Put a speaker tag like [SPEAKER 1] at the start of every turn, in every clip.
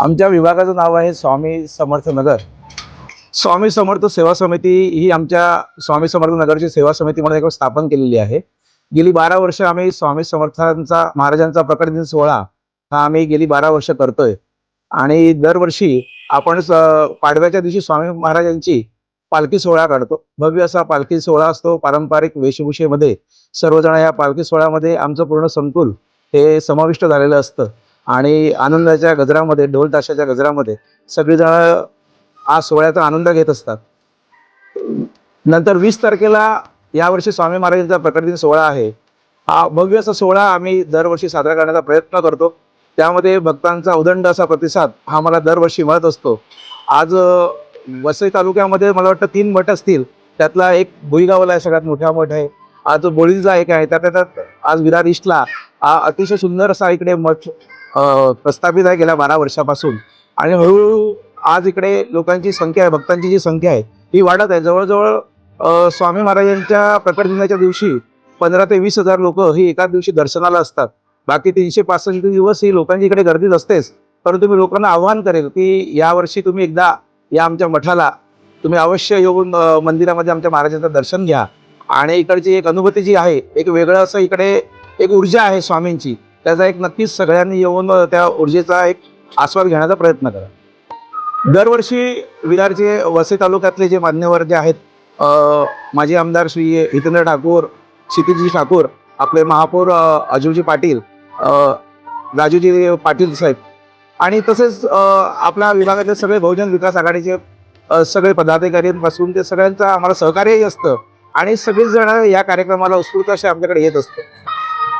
[SPEAKER 1] आमच्या विभागाचं नाव आहे स्वामी समर्थ नगर। स्वामी समर्थ सेवा समिती ही आमच्या स्वामी समर्थ नगरची सेवा समिती म्हणून एक स्थापन केलेली आहे। गेली 12 वर्ष आम्ही स्वामी समर्थांचा महाराजांचा प्रकट दिन सोहळा हा आम्ही गेली 12 वर्ष करतोय आणि दरवर्षी आपण पाडव्याच्या दिवशी स्वामी महाराजांची पालखी सोहळा काढतो। भव्य असा पालखी सोहळा असतो। पारंपरिक वेशभूषेमध्ये सर्वजण या पालखी सोहळ्यामध्ये आमचं पूर्ण संकुल हे समाविष्ट झालेलं असतं आणि आनंदाच्या गजरामध्ये ढोल ताशाच्या गजरामध्ये सगळेजण हा सोहळ्याचा आनंद घेत असतात। नंतर 20 तारखेला यावर्षी स्वामी महाराजांचा प्रकट दिन सोहळा आहे। हा भव्य असा सोहळा आम्ही दरवर्षी साजरा करण्याचा प्रयत्न करतो। त्यामध्ये भक्तांचा उदंड असा प्रतिसाद हा मला दरवर्षी मिळत असतो। आज वसई तालुक्यामध्ये मला वाटतं 3 मठ असतील, त्यातला एक भुईगावला सगळ्यात मोठा आहे। आज बोळीचा एक आहे, त्यात आज विरार ईस्टला अतिशय सुंदर असा इकडे मठ प्रस्थापित आहे गेल्या 12 वर्षापासून आणि हळूहळू आज इकडे लोकांची संख्या आहे, भक्तांची जी संख्या आहे ही वाढत आहे। जवळजवळ स्वामी महाराजांच्या प्रकट दिनाच्या दिवशी 15 ते 20 हजार लोक ही एकाच दिवशी दर्शनाला असतात। बाकी 365 दिवस ही लोकांची इकडे गर्दीच असतेच। परंतु मी लोकांना आव्हान करेल की यावर्षी तुम्ही एकदा या आमच्या मठाला तुम्ही अवश्य येऊन मंदिरामध्ये आमच्या महाराजांचं दर्शन घ्या आणि इकडची एक अनुभूती जी आहे, एक वेगळं असं इकडे एक ऊर्जा आहे स्वामींची, त्याचा एक नक्कीच सगळ्यांनी येऊन त्या ऊर्जेचा एक आस्वाद घेण्याचा प्रयत्न करा। दरवर्षी विरारचे वसई तालुक्यातले जे मान्यवर जे आहेत, माजी आमदार श्री हितेंद्र ठाकूर, क्षितिजी ठाकूर, आपले महापौर अजूजी पाटील, राजूजी पाटील साहेब आणि तसेच आपल्या विभागातले सगळे बहुजन विकास आघाडीचे सगळे पदाधिकाऱ्यांपासून ते सगळ्यांचं आम्हाला सहकार्यही असतं आणि सगळेच जण या कार्यक्रमाला उत्स्फूर्त असे आमच्याकडे येत असते।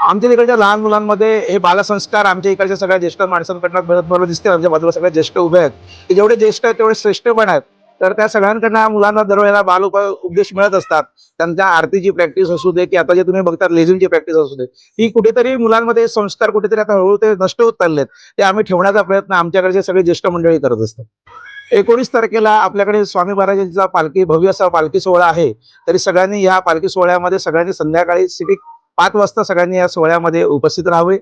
[SPEAKER 1] आमच्या तिकडच्या लहान मुलांमध्ये हे बालसंस्कार आमच्या इकडच्या सगळ्या ज्येष्ठ माणसांकडनं मिळत मला दिसते। आमच्या बाजूला सगळे ज्येष्ठ उभे आहेत की जेवढे ज्येष्ठ आहेत तेवढे श्रेष्ठ पण आहेत। तर त्या सगळ्यांकडनं मुलांना दरवेळेला बाल उपदेश मिळत असतात। त्यांच्या आरतीची प्रॅक्टिस असू दे की आता जे तुम्ही बघतात लेझिमची प्रॅक्टिस असू दे, ही कुठेतरी मुलांमध्ये संस्कार कुठेतरी आता हळूहळू ते नष्ट होत चाललेत, ते आम्ही ठेवण्याचा प्रयत्न आमच्याकडचे सगळे ज्येष्ठ मंडळी करत असतात। 19 तारखेला आपल्याकडे स्वामी महाराजांचा भव्य असा पालखी सोहळा आहे। तरी सगळ्यांनी या पालखी सोहळ्यामध्ये सगळ्यांनी संध्याकाळी 5 वाजता सगळ्यांनी या सोहळ्यामध्ये उपस्थित राहावे।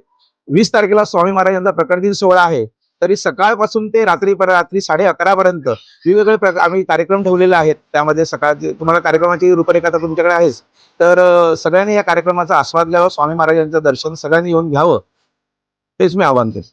[SPEAKER 1] 20 तारखेला स्वामी महाराजांचा प्रकट दिन सोहळा आहे, तरी सकाळपासून ते रात्री 11:30 पर्यंत वेगवेगळे आम्ही कार्यक्रम ठेवलेले आहेत। त्यामध्ये सकाळची तुम्हाला कार्यक्रमाची रूपरेखा तर तुमच्याकडे आहेच, तर सगळ्यांनी या कार्यक्रमाचा आस्वाद घ्यावा, स्वामी महाराजांचं दर्शन सगळ्यांनी येऊन घ्यावं हेच मी आवाहन करतो।